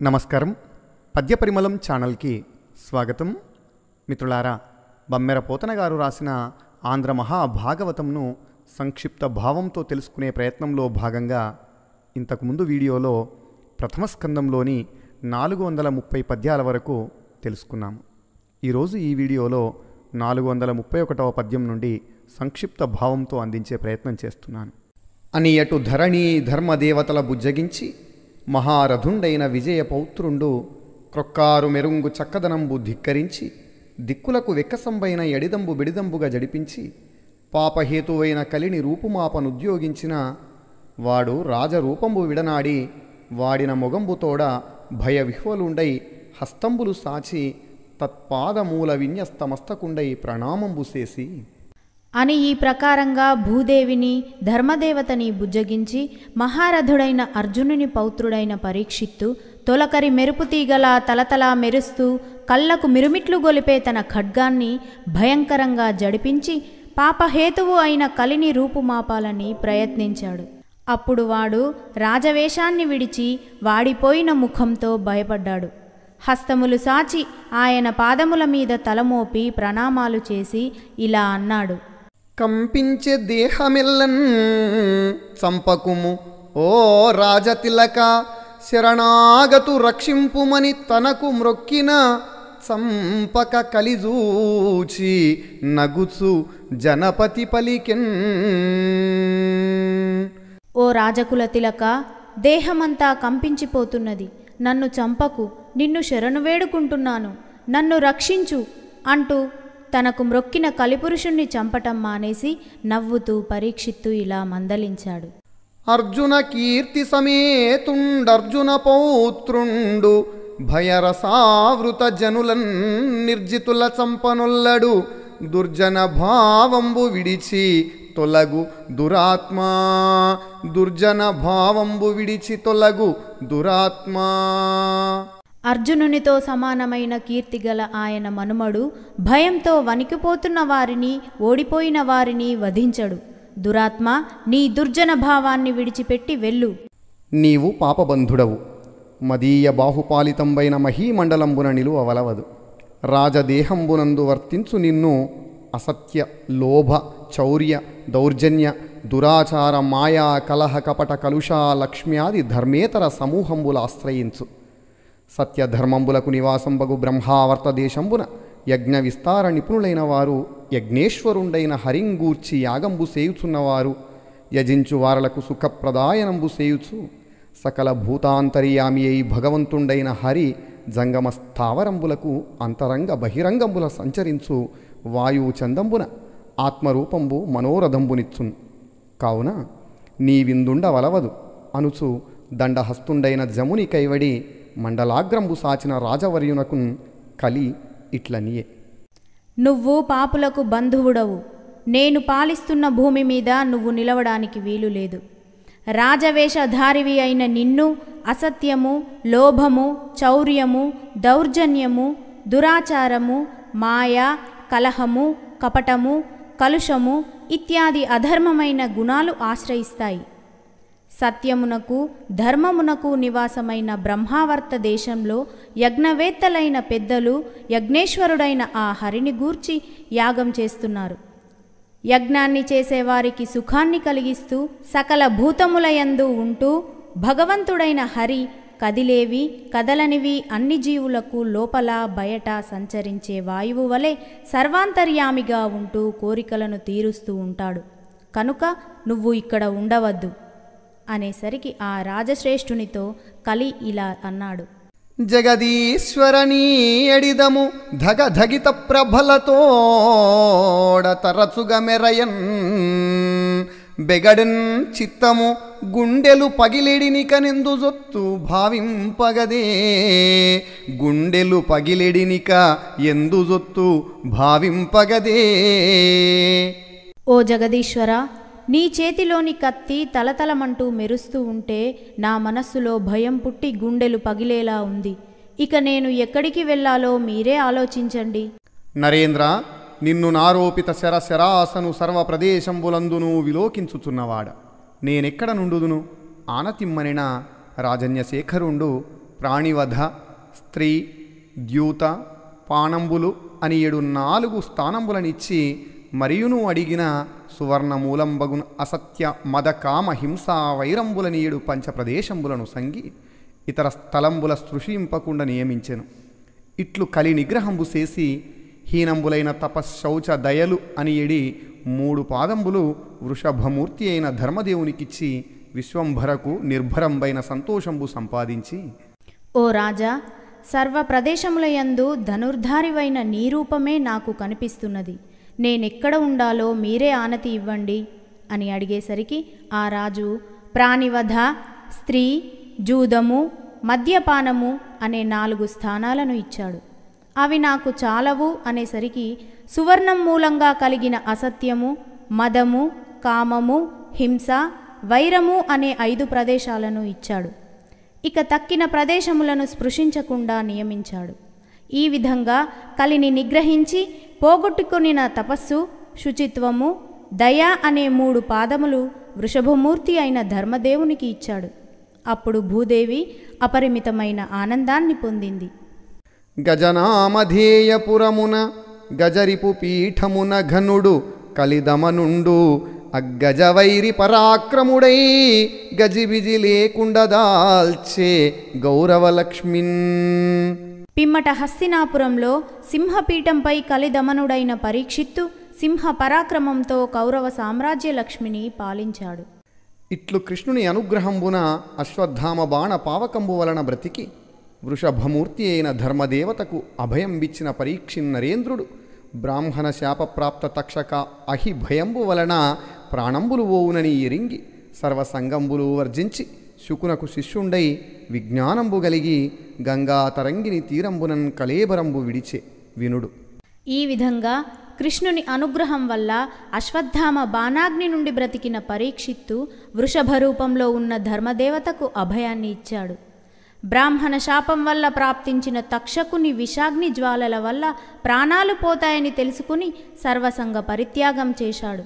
నమస్కారం. పద్యపరిమళం ఛానల్కి స్వాగతం. మిత్రులారా, బమ్మెర పోతన గారు రాసిన ఆంధ్ర మహాభాగవతంను సంక్షిప్త భావంతో తెలుసుకునే ప్రయత్నంలో భాగంగా ఇంతకుముందు వీడియోలో ప్రథమ స్కందంలోని 430 పద్యాల వరకు తెలుసుకున్నాము. ఈరోజు ఈ వీడియోలో 431వ పద్యం నుండి సంక్షిప్త భావంతో అందించే ప్రయత్నం చేస్తున్నాను. అనియటు ధరణి ధర్మదేవతల బుజ్జగించి మహారథుండైన విజయ పౌత్రుండు క్రొక్కారు మెరుంగు చక్కదనంబు ధిక్కరించి దిక్కులకు వెక్కసంబైన ఎడిదంబు బిడిదంబుగా జడిపించి పాపహేతువైన కలిని రూపుమాపనుద్యోగించిన వాడు రాజరూపంబు విడనాడి వాడిన మొగంబుతోడ భయ విహ్వలుండై హస్తంబులు సాచి తత్పాదమూల విన్యస్తమస్తకుండై ప్రణామంబు చేసి అని ఈ ప్రకారంగా భూదేవిని ధర్మదేవతని బుజ్జగించి మహారథుడైన అర్జునుని పౌత్రుడైన పరీక్షిత్తు తొలకరి మెరుపుతీగలా తలతలా మెరుస్తూ కళ్ళకు మిరుమిట్లు గొలిపే తన ఖడ్గాన్ని భయంకరంగా జడిపించి పాపహేతువు అయిన కలిని రూపుమాపాలని ప్రయత్నించాడు. అప్పుడు వాడు రాజవేషాన్ని విడిచి వాడిపోయిన ముఖంతో భయపడ్డాడు. హస్తములు సాచి ఆయన పాదముల మీద తలమోపి ప్రణామాలు చేసి ఇలా అన్నాడు: కంపించే దేహమిల్లన్ చంపకుము ఓ రాజతిలక, శరణాగతు రక్షింపుమని తనకు మ్రొక్కిన చంపక కలిజూచి నగుచు జనపతి పలికెన్. ఓ రాజకుల తిలక, దేహమంతా కంపించిపోతున్నది, నన్ను చంపకు, నిన్ను శరణు వేడుకుంటున్నాను, నన్ను రక్షించు అంటూ తనకు మ్రొక్కిన కలిపురుషుణ్ణి చంపటం మానేసి నవ్వుతూ పరీక్షిత్తు ఇలా మందలించాడు: అర్జున కీర్తి సమేతుండర్జున పౌత్రుండు భయరసావృత జనులన్ నిర్జితుల చంపనొల్లడు దుర్జన భావంబు విడిచి తొలగు దురాత్మా, దుర్జన భావంబు విడిచి తొలగు దురాత్మా. అర్జునునితో సమానమైన కీర్తిగల ఆయన మనుమడు భయంతో వణికిపోతున్న వారిని, ఓడిపోయిన వారిని వధించడు. దురాత్మ, నీ దుర్జన భావాన్ని విడిచిపెట్టి వెళ్ళు. నీవు పాపబంధుడవు, మదీయ బాహుపాలితంబైన మహీమండలంబున నిలువవలవదు. రాజదేహంబునందు వర్తించు నిన్ను అసత్య లోభ చౌర్య దౌర్జన్య దురాచార మాయా కలహ కపట కలుషా లక్ష్మ్యాది ధర్మేతర సమూహంబుల ఆశ్రయించు. సత్యధర్మంబులకు నివాసంబగు బ్రహ్మావర్త దేశంబున యజ్ఞ విస్తార నిపుణులైన వారు, యజ్ఞేశ్వరుండైన హరింగూర్చి యాగంబు సేయుచున్నవారు, యజించు వారలకు సుఖప్రదాయనంబు సేయుచు సకల భూతాంతర్యామి అయి భగవంతుండైన హరి జంగమ స్థావరంబులకు అంతరంగ బహిరంగంబుల సంచరించు వాయువు చందంబున ఆత్మరూపంబు మనోరథంబునిచ్చున్. కావున నీవిందుండవలవదు అనుచు దండహస్తుండైన జముని కైవడి మండలాగ్రంబు సాచిన రాజవర్యునకున్ కలి ఇట్లనియే: నువ్వు పాపులకు బంధువుడవు, నేను పాలిస్తున్న భూమి మీద నువ్వు నిలవడానికి వీలు లేదు. రాజవేషధారివి అయిన నిన్ను అసత్యము, లోభము, చౌర్యము, దౌర్జన్యము, దురాచారము, మాయ, కలహము, కపటము, కలుషము ఇత్యాది అధర్మమైన గుణాలు ఆశ్రయిస్తాయి. సత్యమునకు ధర్మమునకు నివాసమైన బ్రహ్మావర్త దేశంలో యజ్ఞవేత్తలైన పెద్దలు యజ్ఞేశ్వరుడైన ఆ హరిని గూర్చి యాగం చేస్తున్నారు. యజ్ఞాన్ని చేసేవారికి సుఖాన్ని కలిగిస్తూ సకల భూతములయందు ఉంటూ భగవంతుడైన హరి కదిలేవి కదలనివి అన్ని జీవులకు లోపల బయట సంచరించే వాయువు వలె సర్వాంతర్యామిగా ఉంటూ కోరికలను తీరుస్తూ ఉంటాడు. కనుక నువ్వు ఇక్కడ ఉండవద్దు అనేసరికి ఆ రాజశ్రేష్ఠునితో కలి ఇలా అన్నాడు: జగదీశ్వరనీ ఎడిదము ధగధగిత ప్రభలతోడ తరచుగా మెరయన్ బెగడన్ చిత్తము గుండెలు పగిలిడినికనెందు జొత్తు భావింపగదే, గుండెలు పగిలిడినిక ఎందు జొత్తు భావింపగదే. ఓ జగదీశ్వర, నీ చేతిలోని కత్తి తలతలమంటూ మెరుస్తూ ఉంటే నా మనస్సులో భయం పుట్టి గుండెలు పగిలేలా ఉంది. ఇక నేను ఎక్కడికి వెళ్ళాలో మీరే ఆలోచించండి. నరేంద్ర, నిన్ను నారోపిత శరశరాసను సర్వ ప్రదేశంబులందును విలోకించుచున్నవాడ నేనెక్కడ నుండుదును? ఆనతిమ్మనిన రాజన్యశేఖరుండు ప్రాణివధ, స్త్రీ, ద్యూత, పాణంబులు అని 4 స్థానంబులనిచ్చి మరియును అడిగిన సువర్ణమూలంబగున అసత్య మద కామ హింసా వైరంబులని 7 పంచప్రదేశంబులను సంగి ఇతర స్థలంబుల స్పృశింపకుండా నియమించెను. ఇట్లు కలి నిగ్రహంబు చేసి హీనంబులైన తపశ్శౌచ దయలు అని 3 పాదంబులు వృషభమూర్తి అయిన ధర్మదేవునికిచ్చి విశ్వంభరకు నిర్భరంబైన సంతోషంబు సంపాదించి, ఓ రాజా, సర్వ ప్రదేశములయందు ధనుర్ధారివైన నీ రూపమే నాకు కనిపిస్తున్నది. నేనెక్కడ ఉండాలో మీరే ఆనతి ఇవ్వండి అని అడిగేసరికి ఆ రాజు ప్రాణివధ, స్త్రీ, జూదము, మద్యపానము అనే 4 స్థానాలను ఇచ్చాడు. అవి నాకు చాలవు అనేసరికి సువర్ణం మూలంగా కలిగిన అసత్యము, మదము, కామము, హింస, వైరము అనే 5 ప్రదేశాలను ఇచ్చాడు. ఇక తక్కిన ప్రదేశములను స్పృశించకుండా నియమించాడు. ఈ విధంగా కలిని నిగ్రహించి పోగొట్టుకొనిన తపస్సు, శుచిత్వము, దయ అనే 3 పాదములు వృషభమూర్తి అయిన ధర్మదేవునికి ఇచ్చాడు. అప్పుడు భూదేవి అపరిమితమైన ఆనందాన్ని పొందింది. గజనామధేయపురమున గజరిపు పీఠమున ఘనుడు కలిదమనుండు అగ్గజవైరి పరాక్రముడై గజిబిజి లేకుండా దాల్చే గౌరవలక్ష్మిన్. పిమ్మట హస్తినాపురంలో సింహపీఠంపై కలిదమనుడైన పరీక్షిత్తు సింహ పరాక్రమంతో కౌరవ సామ్రాజ్య లక్ష్మిని పాలించాడు. ఇట్లు కృష్ణుని అనుగ్రహంబున అశ్వత్థామ బాణ పావకంబు వలన బ్రతికి వృషభమూర్తి అయిన ధర్మదేవతకు అభయంబిచ్చిన పరీక్షిన్ నరేంద్రుడు బ్రాహ్మణ శాపప్రాప్త తక్షక అహి భయంబు వలన ప్రాణంబులు ఓవునని ఎరింగి సర్వసంగంబులు వర్జించి శుకునకు శిష్యుండై విజ్ఞానంబు గలిగి గంగా తరంగిని తీరంబునన్ కలేబరంబు విడిచే వినుడు. ఈ విధంగా కృష్ణుని అనుగ్రహం వల్ల అశ్వత్థామ బాణాగ్ని నుండి బ్రతికిన పరీక్షిత్తు వృషభ రూపంలో ఉన్న ధర్మదేవతకు అభయాన్ని ఇచ్చాడు. బ్రాహ్మణ శాపం వల్ల ప్రాప్తించిన తక్షకుని విషాగ్ని జ్వాలల వల్ల ప్రాణాలు పోతాయని తెలుసుకుని సర్వసంగ పరిత్యాగం చేశాడు.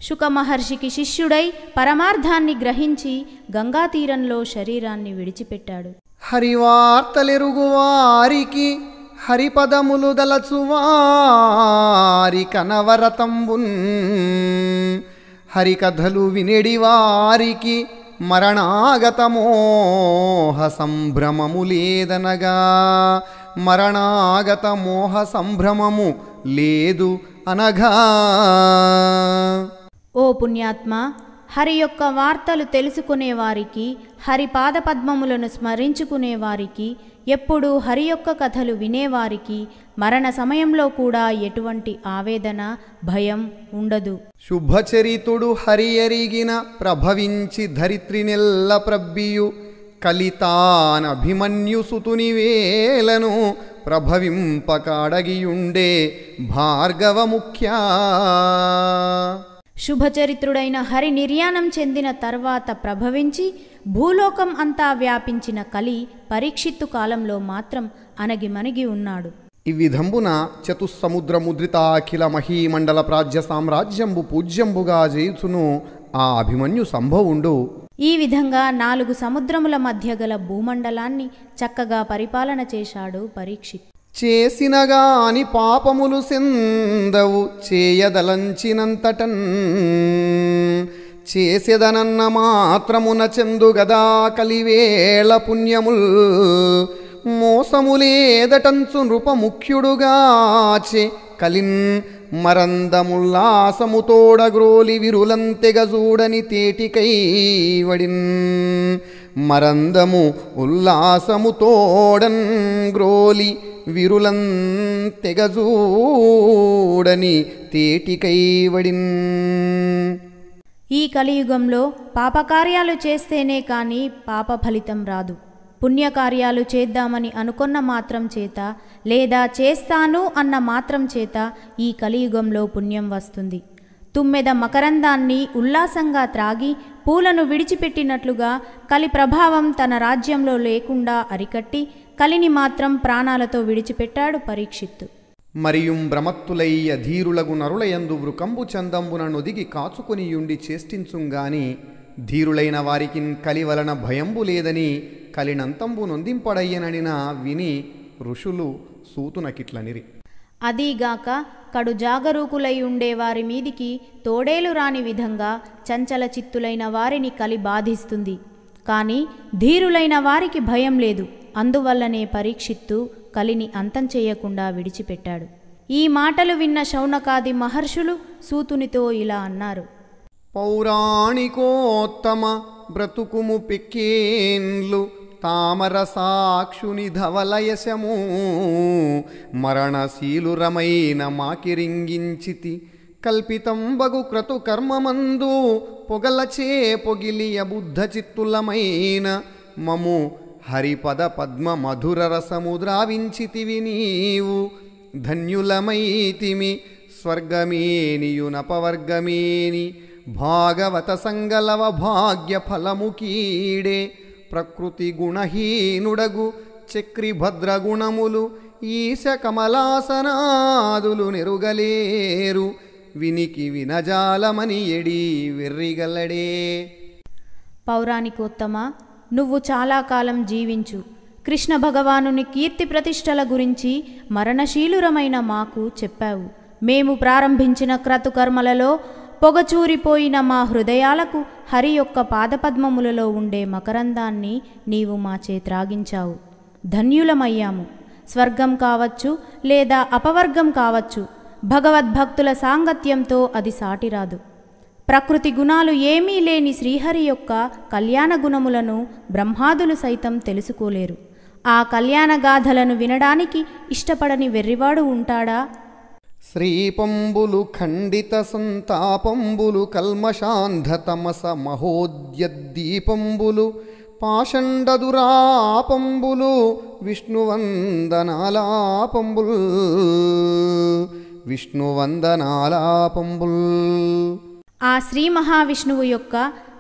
శుకమహర్షికి శిష్యుడై పరమార్థాన్ని గ్రహించి గంగా తీరంలో శరీరాన్ని విడిచిపెట్టాడు. హరివార్తలెరుగు వారికి హరిపదములు దలచువారి కనవరతంబున్ హరికథలు వినెడి వారికి మరణాగత మోహ సంభ్రమము లేదనగా మరణాగత మోహ సంభ్రమము లేదు అనగా. ఓ పుణ్యాత్మ, హరి యొక్క వార్తలు తెలుసుకునేవారికి, హరి పాదపద్మములను స్మరించుకునేవారికి, ఎప్పుడూ హరి యొక్క కథలు వినేవారికి మరణ సమయంలో కూడా ఎటువంటి ఆవేదన, భయం ఉండదు. శుభచరితుడు హరి ఎరిగిన ప్రభవించి ధరిత్రినెల్ల ప్రబ్బియు కలితానభిమన్యు సుతుని వేలను ప్రభవింపకాడగియుండే భార్గవ ముఖ్య. శుభచరిత్రుడైన హరి నిర్యాణం చెందిన తర్వాత ప్రభవించి భూలోకం అంతా వ్యాపించిన కలి పరీక్షిత్తు కాలంలో మాత్రం అణగిమణిగి ఉన్నాడు. ఈ విధంబున చతుస్సముద్రముద్రితాఖిల మహీమండల ప్రాజ్య సామ్రాజ్యంబు పూజ్యంబుగా చేయుచును ఆ అభిమన్యు సంభవుండు. ఈ విధంగా 4 సముద్రముల మధ్య గల భూమండలాన్ని చక్కగా పరిపాలన చేశాడు పరీక్షిత్. చేసినగాని పాపములు సెందవు చేయదలంచినంతటన్ చేసేదనన్న మాత్రమున చెందు గదా కలివేళ పుణ్యముల్ మోసములేదటంచు నృపముఖ్యుడుగాచే కలిన్ మరందముల్లాసముతోడగ్రోలి విరులంతెగజూడని తేటికైవడిన్ మరందము ఉల్లాసముతోడన్ గ్రోలి విరులంతెగజూడని తేటికైవడిన్. ఈ కలియుగంలో పాపకార్యాలు చేస్తేనే కానీ పాప ఫలితం రాదు. పుణ్యకార్యాలు చేద్దామని అనుకున్న మాత్రం చేత లేదా చేస్తాను అన్న మాత్రం చేత ఈ కలియుగంలో పుణ్యం వస్తుంది. తుమ్మెద మకరందాన్ని ఉల్లాసంగా త్రాగి పూలను విడిచిపెట్టినట్లుగా కలి ప్రభావం తన రాజ్యంలో లేకుండా అరికట్టి కలిని మాత్రం ప్రాణాలతో విడిచిపెట్టాడు పరీక్షిత్తు. మరియుం భ్రమత్తులై అధీరులగు నరులయందు వృకంబు చందంబున నొదిగి కాచుకొనియుండి చేష్టించుంగాని ధీరులైన వారికిన్ కలి వలన భయంబు లేదని కలినంతంబు నొందింపడయ్యననిన విని ఋషులు సూతునకిట్లనిరి. అదీగాక కడు జాగరూకులై ఉండే వారి మీదికి తోడేలు రాని విధంగా చంచల చిత్తులైన వారిని కలి బాధిస్తుంది. కానీ ధీరులైన వారికి భయం లేదు. అందువల్లనే పరీక్షిత్తు కలిని అంతం చేయకుండా విడిచిపెట్టాడు. ఈ మాటలు విన్న శౌనకాది మహర్షులు సూతునితో ఇలా అన్నారు. పౌరాణికోత్తమ బ్రతుకుము పెక్కేన్లు తామర సాక్షుని ధవలయశము మరణశీలురమైన మాకిరింగించితి కల్పితంబగు క్రతు కర్మమందు పొగలచే పొగిలియ బుద్ధ చిత్తులమైన మము హరిపద పద్మ మధుర రసము ద్రావించితివి నీవు ధన్యులమైతిమి స్వర్గమేనియునపవర్గమేని భాగవత సంగలవ భాగ్య ఫలము కీడే ప్రకృతి గుణహీనుడగు చక్రి భద్రగుణములు ఈశ కమలాసనాదులు నెరుగలేరు వినికి వినజాలమని ఎడి వెర్రిగల్లడే. పౌరాణికోత్తమ, నువ్వు చాలా కాలం జీవించు. కృష్ణ భగవానుని కీర్తి ప్రతిష్టల గురించి మరణశీలురమైన మాకు చెప్పావు. మేము ప్రారంభించిన క్రతుకర్మలలో పొగచూరిపోయిన మా హృదయాలకు హరి యొక్క పాదపద్మములలో ఉండే మకరందాన్ని నీవు మాచే త్రాగించావు. ధన్యులమయ్యాము. స్వర్గం కావచ్చు లేదా అపవర్గం కావచ్చు, భగవద్భక్తుల సాంగత్యంతో అది సాటిరాదు. ప్రకృతి గుణాలు ఏమీ లేని శ్రీహరి యొక్క కళ్యాణ గుణములను బ్రహ్మాదులు సైతం తెలుసుకోలేరు. ఆ కళ్యాణగాథలను వినడానికి ఇష్టపడని వెర్రివాడు ఉంటాడా? శ్రీపంబులు ఖండిత సంతాపంబులు కల్మషాంధతమస మహోద్యద్దీపంబులు పాషండదురాపంబులు విష్ణువందనాలాపంబుల్ విష్ణువందనాలాపంబుల్. ఆ శ్రీ మహావిష్ణువు యొక్క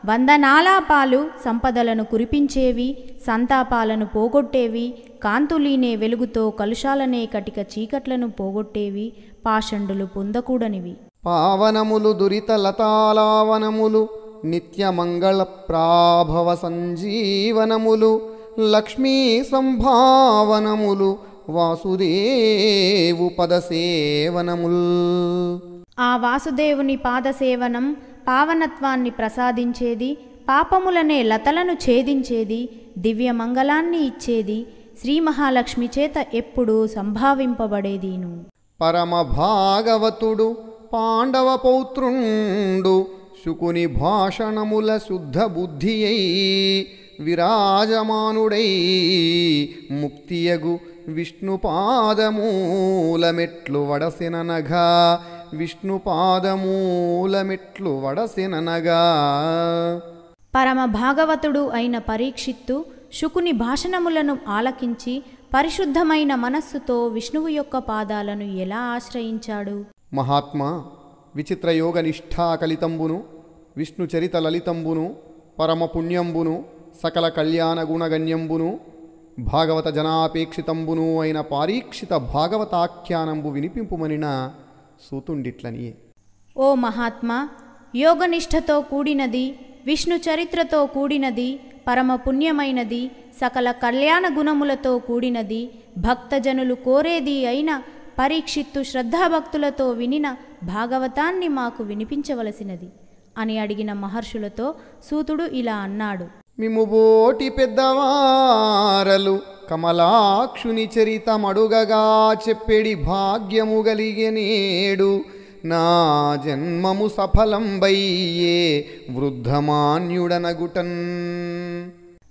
వందనాలాపాలు సంపదలను కురిపించేవి, సంతాపాలను పోగొట్టేవి, కాంతులీనే వెలుగుతో కలుషాలనే కటిక చీకట్లను పోగొట్టేవి, పాషండులు పొందకూడనివి. పావనములు దురిత లతాలావనములు నిత్యమంగళ ప్రాభవ సంజీవనములు లక్ష్మీ సంభావనములు వాసుదేవు పదసేవనముల్. ఆ వాసుదేవుని పాదసేవనం పావనత్వాన్ని ప్రసాదించేది, పాపములనే లతలను ఛేదించేది, దివ్యమంగళాన్ని ఇచ్చేది, శ్రీ మహాలక్ష్మి చేత ఎప్పుడూ సంభావింపబడేదీను. పరమ భాగవతుడు పాండవ పౌత్రుండు శుకుని భాషణముల శుద్ధ బుద్ధి అయి విరాజమానుడై ముక్తియగు విష్ణుపాదమూలమెట్లు వడసెననగా విష్ణుపాదమూలమెట్లు వడసెననగా. పరమ భాగవతుడు అయిన పరీక్షిత్తు శుకుని భాషణములను ఆలకించి పరిశుద్ధమైన మనస్సుతో విష్ణువు యొక్క పాదాలను ఎలా ఆశ్రయించాడు? మహాత్మా, విచిత్రయోగ నిష్ఠా కలితంబును విష్ణు చరిత లలితంబును పరమ పుణ్యంబును సకల కళ్యాణ గుణగణ్యంబును భాగవత జనాపేక్షితంబును అయిన పారీక్షిత భాగవతాఖ్యానంబు వినిపింపుమనిన సూతుండిట్లనియే. ఓ మహాత్మా, యోగనిష్ఠతో కూడినది, విష్ణు చరిత్రతో కూడినది, పరమ పుణ్యమైనది, సకల కళ్యాణ గుణములతో కూడినది, భక్తజనులు కోరేది అయిన పరీక్షిత్తు శ్రద్ధాభక్తులతో వినిన భాగవతాన్ని మాకు వినిపించవలసినది అని అడిగిన మహర్షులతో సూతుడు ఇలా అన్నాడు. మిముబోటి పెద్దవారలు కమలాక్షుని చరితమడుగగా చెప్పెడి భాగ్యము గలిగెనేడు నా జన్మము సఫలంబయ్యే వృద్ధమాన్యుడనగుటన్.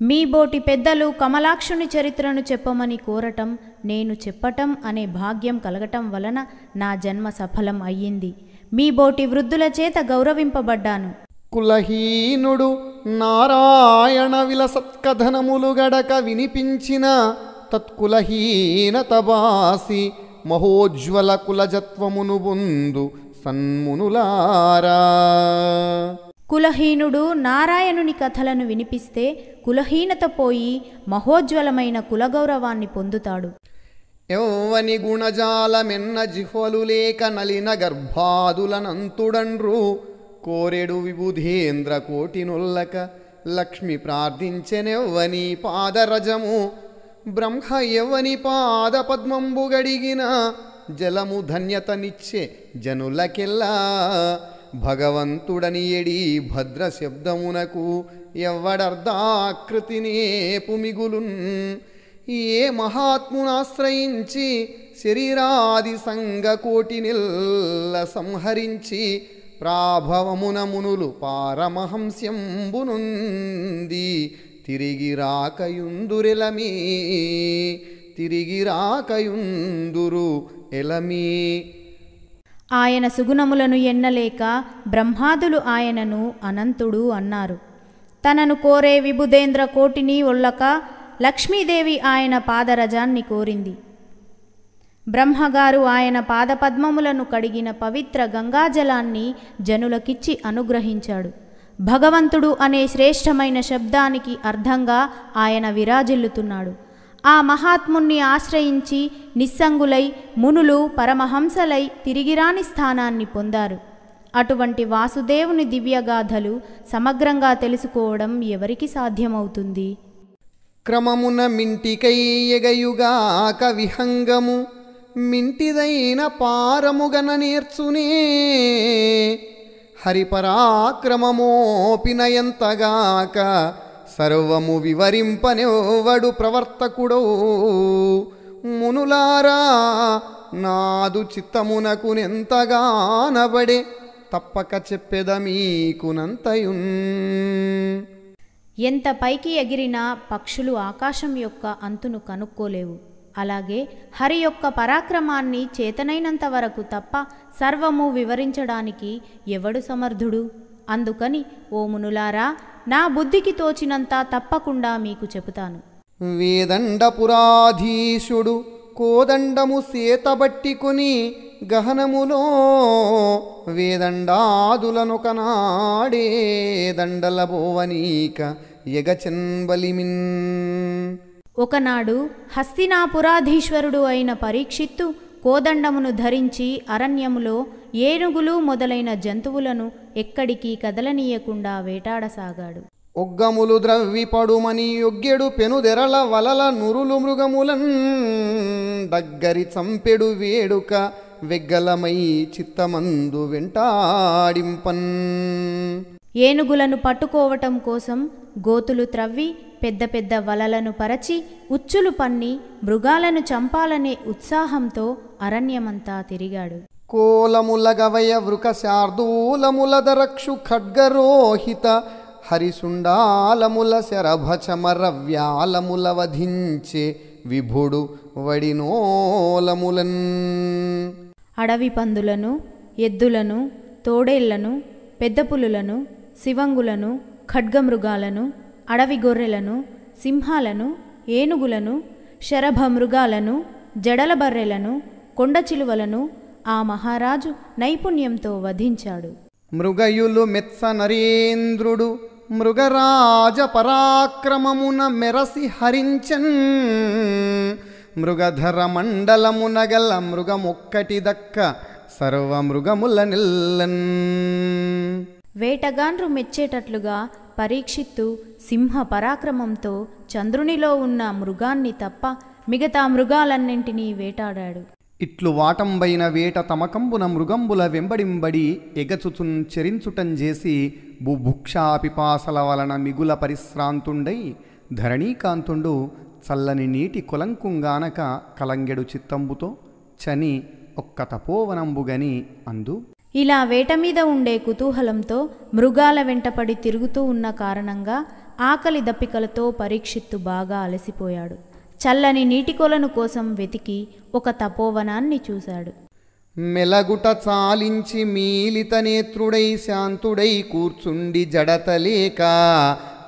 మీ బోటి పెద్దలు కమలాక్షుని చరిత్రను చెప్పమని కోరటం, నేను చెప్పటం అనే భాగ్యం కలగటం వలన నా జన్మ సఫలం అయ్యింది. మీ బోటి వృద్ధుల చేత గౌరవింపబడ్డాను. కులహీనుడు నారాయణ విలసత్కథనములు గడక వినిపించిన తత్కులహీనత బాసి మహోజ్వల కులజత్వమును బొందు సన్మునులారా. కులహీనుడు నారాయణుని కథలను వినిపిస్తే కులహీనత పోయి మహోజ్వలమైన కులగౌరవాన్ని పొందుతాడు. ఎవ్వని గుణజాలమెన్న జిహ్వలు లేక నలిన గర్భాదులనంతుడండ్రు కోరెడు విబుధేంద్ర కోటినుల్లక లక్ష్మి ప్రార్థించెనెవ్వని పాదరజము బ్రహ్మ ఎవ్వని పాద పద్మంబు గడిగిన జలము ధన్యతనిచ్చే జనులకెల్లా భగవంతుడని ఎడి భద్ర శబ్దమునకు ఎవ్వడర్ధాకృతినే పుమిగులున్ ఏ మహాత్మునాశ్రయించి శరీరాది సంగకోటినిల్ల సంహరించి ప్రాభవమున మునులు పారమహంస్యంబునుంది తిరిగి రాకయుందురెలమీ తిరిగి రాకయుందురు ఎలమీ. ఆయన సుగుణములను ఎన్నలేక బ్రహ్మాదులు ఆయనను అనంతుడు అన్నారు. తనను కోరే విబుధేంద్ర కోటిని ఒళ్ళక లక్ష్మీదేవి ఆయన పాదరజాన్ని కోరింది. బ్రహ్మగారు ఆయన పాదపద్మములను కడిగిన పవిత్ర గంగాజలాన్ని జనులకిచ్చి అనుగ్రహించాడు. భగవంతుడు అనే శ్రేష్టమైన శబ్దానికి అర్థంగా ఆయన విరాజిల్లుతున్నాడు. ఆ మహాత్ముణ్ణి ఆశ్రయించి నిస్సంగులై మునులు పరమహంసలై తిరిగిరాని స్థానాన్ని పొందారు. అటువంటి వాసుదేవుని దివ్యగాథలు సమగ్రంగా తెలుసుకోవడం ఎవరికి సాధ్యమవుతుంది? క్రమమున మింటికై ఎగయుగాక విహంగము మింటిదైన పారముగన నేర్చునే హరిపరాక్రమమోపినయంతగాక సర్వము వివరింపనెవ్వడు ప్రవర్తకుడో. మునులారా నాదు చిత్తమునకునెంతగానబడే తప్పక చెప్పెద మీకునంతయున్. ఎంత పైకి ఎగిరినా పక్షులు ఆకాశం యొక్క అంతును కనుక్కోలేవు. అలాగే హరి యొక్క పరాక్రమాన్ని చేతనైనంత వరకు తప్ప సర్వము వివరించడానికి ఎవడు సమర్థుడు? అందుకని ఓ మునులారా నా బుద్ధికి తోచినంత తప్పకుండా మీకు చెబుతాను. వేదండపురాధీశుడు కోదండము సేతబట్టికొని గహనములో వేదండాదులనొకనాడే దండల బోవనీక ఎగచెన్బలిమిన్. ఒకనాడు హస్తినాపురాధీశ్వరుడు అయిన పరీక్షిత్తు కోదండమును ధరించి అరణ్యములో ఏనుగులు మొదలైన జంతువులను ఎక్కడికి కదలనీయకుండా వేటాడసాగాడు. ఒగ్గములు ద్రవ్విపడుమని యొగ్గెడు పెనుదెరల వలల నురులు మృగములన్ దగ్గరి చంపెడు వేడుక వెగ్గలమై చిత్తమందు వెంటాడింపన్. ఏనుగులను పట్టుకోవటం కోసం గోతులు త్రవ్వి పెద్ద పెద్ద వలలను పరచి ఉచ్చులు పన్ని మృగాలను చంపాలనే ఉత్సాహంతో అరణ్యమంతా తిరిగాడు. కోలముల గవయ వృక శార్దూలములదరక్షు ఖడ్గరోహిత హరిసుండాలముల శరభచమర వ్యాలముల వధించే విభుడు వడినోలములన్. అడవి పందులను, ఎద్దులను, తోడేళ్లను, పెద్ద పులులను, శివంగులను, ఖడ్గమృగాలను, అడవి గొర్రెలను, సింహాలను, ఏనుగులను, శరభ మృగాలను, జడల బర్రెలను, కొండచిలువలను ఆ మహారాజు నైపుణ్యంతో వధించాడు. మృగయులు మెత్స నరేంద్రుడు మృగరాజ పరాక్రమమున మెరసి హరించన్. మృగధర మండలమునగల మృగమొక్కటి దక్క సర్వమృగముల నిల్లన్. వేటగాండ్రు మెచ్చేటట్లుగా పరీక్షిత్తు సింహ పరాక్రమంతో చంద్రునిలో ఉన్న మృగాన్ని తప్ప మిగతా మృగాలన్నింటినీ వేటాడాడు. ఇట్లు వాటంబైన వేట తమకంబున మృగంబుల వెంబడింబడి ఎగచుచున్ చెరించుటం చేసి బుభుక్షాపిపాసల వలన మిగుల పరిశ్రాంతుండై ధరణీకాంతుండు చల్లని నీటి కొలంకుంగానక కలంగెడు చిత్తంబుతో చని ఒక్క తపోవనంబుగని అందు. ఇలా వేట మీద ఉండే కుతూహలంతో మృగాల వెంటపడి తిరుగుతూ ఉన్న కారణంగా ఆకలి దప్పికలతో పరీక్షిత్తు బాగా అలసిపోయాడు. చల్లని నీటి కొలను కోసం వెతికి ఒక తపోవనాన్ని చూశాడు. మెలగుట చాలించి మీలిత నేత్రుడై శాంతుడై కూర్చుండి జడతలేక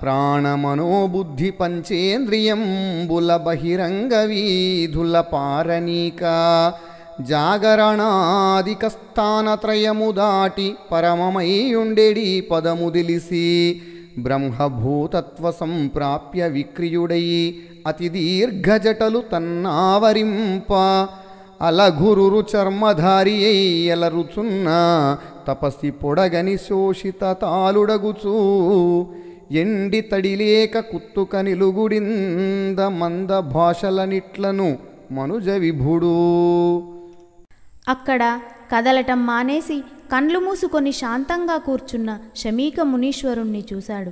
ప్రాణమనోబుద్ధి పంచేంద్రియంబుల బహిరంగ వీధుల పారనీక జాగరణాదిక స్థానత్రయము దాటి పరమమై ఉండేడి పదము తెలిసి బ్రహ్మభూతత్వ సంప్రాప్య విక్రియుడై అతి దీర్ఘజటలు తన్నావరింప అలఘురురు చర్మధారి అలరుచున్న తపసి పొడగని శోషిత తాలుడగుచూ ఎండి తడిలేక కుత్తుక నిలుగుడింద మంద భాషలనిట్లను మనుజ విభుడు. అక్కడ కదలటం మానేసి కండ్లు మూసుకొని శాంతంగా కూర్చున్న శమీక మునీశ్వరుణ్ణి చూశాడు.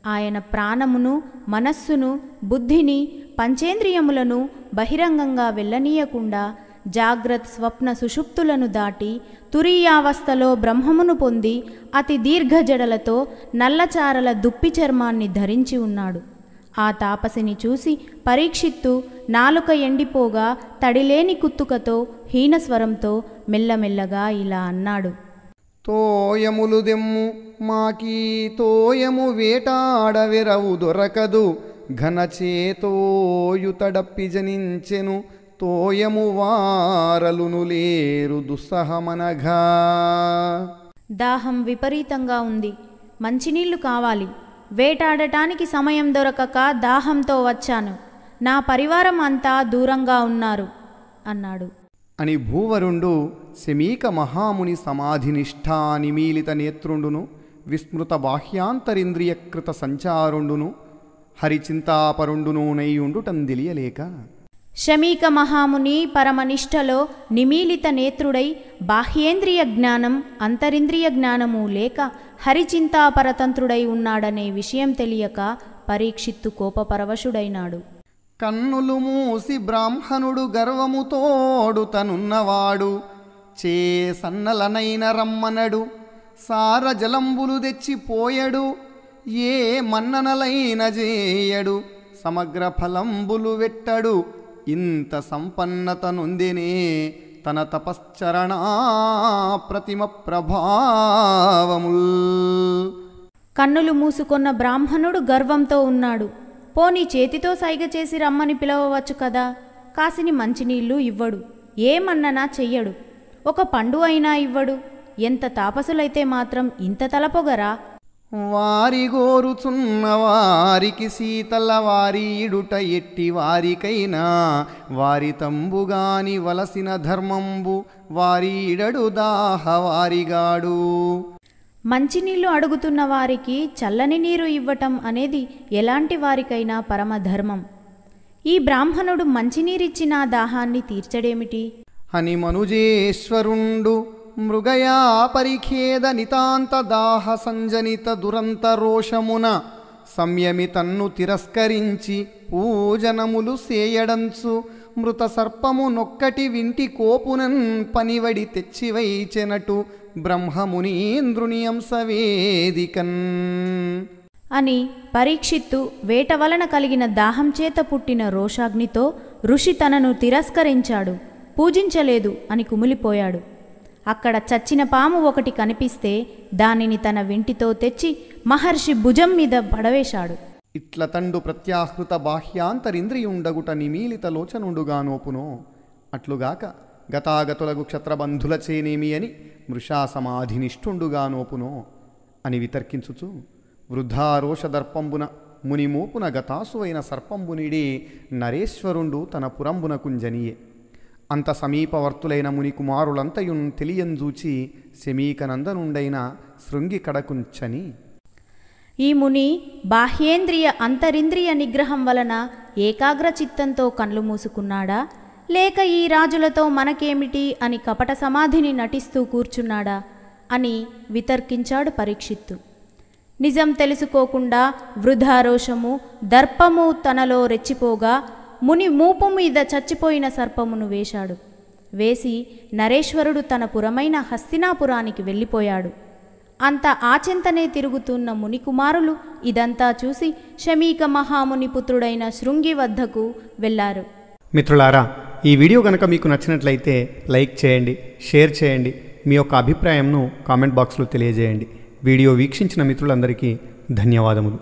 ఆయన ప్రాణమును, మనస్సును, బుద్ధిని, పంచేంద్రియములను బహిరంగంగా వెళ్ళనీయకుండా జాగ్రత్త స్వప్న సుషుప్తులను దాటి తురీయావస్థలో బ్రహ్మమును పొంది అతి దీర్ఘ జడలతో నల్లచారల దుప్పి చర్మాన్ని ధరించి ఉన్నాడు. ఆ తాపసిని చూసి పరీక్షిత్తు నాలుక ఎండిపోగా తడిలేని కుత్తుకతో హీనస్వరంతో మెల్లమెల్లగా ఇలా అన్నాడు. తోయములు దెమ్ము మాకీ తోయము వేటాడవెరవు దొరకదు ఘనచేతోయుతడప్పి జనించెను తోయము వారలును లేరు దుస్సహమనఘా. దాహం విపరీతంగా ఉంది, మంచినీళ్లు కావాలి. వేటాడటానికి సమయం దొరకక దాహంతో వచ్చాను. నా పరివారం అంతా దూరంగా ఉన్నారు అన్నాడు. అని భూవరుండు శమీక మహాముని సమాధినిష్ఠా నిమీలిత నేత్రుండును విస్మృత బాహ్యాంతరింద్రియకృత సంచారుండును హరిచింతాపరుండును నైయుండుటందిలియలేక. శమీక మహాముని పరమనిష్టలో నిమీలిత నేత్రుడై బాహ్యేంద్రియ జ్ఞానం అంతరింద్రియ జ్ఞానము లేక హరిచింతాపరతంత్రుడై ఉన్నాడనే విషయం తెలియక పరీక్షిత్తు కోపపరవశుడైనాడు. కన్నులు మూసి బ్రాహ్మణుడు గర్వముతోడు తనున్నవాడు చే సన్నలనైన రమ్మనడు సార జలంబులు తెచ్చిపోయడు ఏ మన్ననలైన జేయడు సమగ్ర ఫలంబులు వెట్టడు ఇంత సంపన్నత నొందినే తన తపశ్చరణా ప్రతిమ ప్రభావముల్. కన్నులు మూసుకొన్న బ్రాహ్మణుడు గర్వంతో ఉన్నాడు. పోనీ చేతితో సైగ చేసి రమ్మని పిలవవచ్చు కదా. కాసిని మంచినీళ్లు ఇవ్వడు, ఏమన్ననా చెయ్యడు, ఒక పండు అయినా ఇవ్వడు. ఎంత తాపసులైతే మాత్రం ఇంత తలపొగరా? వారి గోరుచున్న వారికి శీతల వారీడుట ఎట్టి వారికైనా వారి తంబుగాని వలసిన ధర్మంబు వారీడడు దాహవారిగాడు. మంచినీళ్లు అడుగుతున్న వారికి చల్లని నీరు ఇవ్వటం అనేది ఎలాంటి వారికైనా పరమధర్మం. ఈ బ్రాహ్మణుడు మంచినీరిచ్చిన దాహాన్ని తీర్చడేమిటి అని మనుజేశ్వరుండు మృగయా పరిఖేద నితాంత దాహ సంజనిత దురంత రోషమున సంయమి తన్ను తిరస్కరించి పూజనములు సేయడంచు మృత సర్పము నొక్కటి వింటి కోపునన్ పనివడి తెచ్చివైచెనటు బ్రహ్మమునీంద్రుని అంశవేదికన్. అని పరీక్షిత్తు వేట వలన కలిగిన దాహం చేత పుట్టిన రోషాగ్నితో ఋషి తనను తిరస్కరించాడు, పూజించలేదు అని కుమిలిపోయాడు. అక్కడ చచ్చిన పాము ఒకటి కనిపిస్తే దానిని తన వింటితో తెచ్చి మహర్షి భుజం మీద పడవేశాడు. ఇట్ల తండు ప్రత్యాహృత బాహ్యాంతరింద్రియుండగుట నిమీలిత లోచనుండుగా నోపునో అట్లుగాక గతాగతులకు క్షత్రబంధులచేనేమి అని మృషా సమాధినిష్ఠుండుగా నోపునో అని వితర్కించుచు వృద్ధారోషదర్పంబున మునిమోపున గతాసువైన సర్పంబునిడి నరేశ్వరుండు తన పురంబున కుంజనియే. అంత సమీపవర్తులైన ముని కుమారులంతయున్ తెలియంజూచి శమీకనందనుండైన శృంగి కడకుంచని. ఈ ముని బాహ్యేంద్రియ అంతరింద్రియ నిగ్రహం వలన ఏకాగ్ర చిత్తంతో కళ్ళు మూసుకున్నాడా, లేక ఈ రాజులతో మనకేమిటి అని కపట సమాధిని నటిస్తూ కూర్చున్నాడా అని వితర్కించాడు పరీక్షిత్తు. నిజం తెలుసుకోకుండా వృధారోషము దర్పము తనలో రెచ్చిపోగా ముని మూపు మీద చచ్చిపోయిన సర్పమును వేశాడు. వేసి నరేశ్వరుడు తన పురమైన హస్తినాపురానికి వెళ్ళిపోయాడు. అంత ఆచెంతనే తిరుగుతున్న మునికుమారులు ఇదంతా చూసి శమీక మహాముని పుత్రుడైన శృంగి వద్దకు వెళ్ళారు. మిత్రులారా, ఈ వీడియో కనుక మీకు నచ్చినట్లయితే లైక్ చేయండి, షేర్ చేయండి, మీ యొక్క అభిప్రాయంను కామెంట్ బాక్స్లో తెలియజేయండి. వీడియో వీక్షించిన మిత్రులందరికీ ధన్యవాదములు.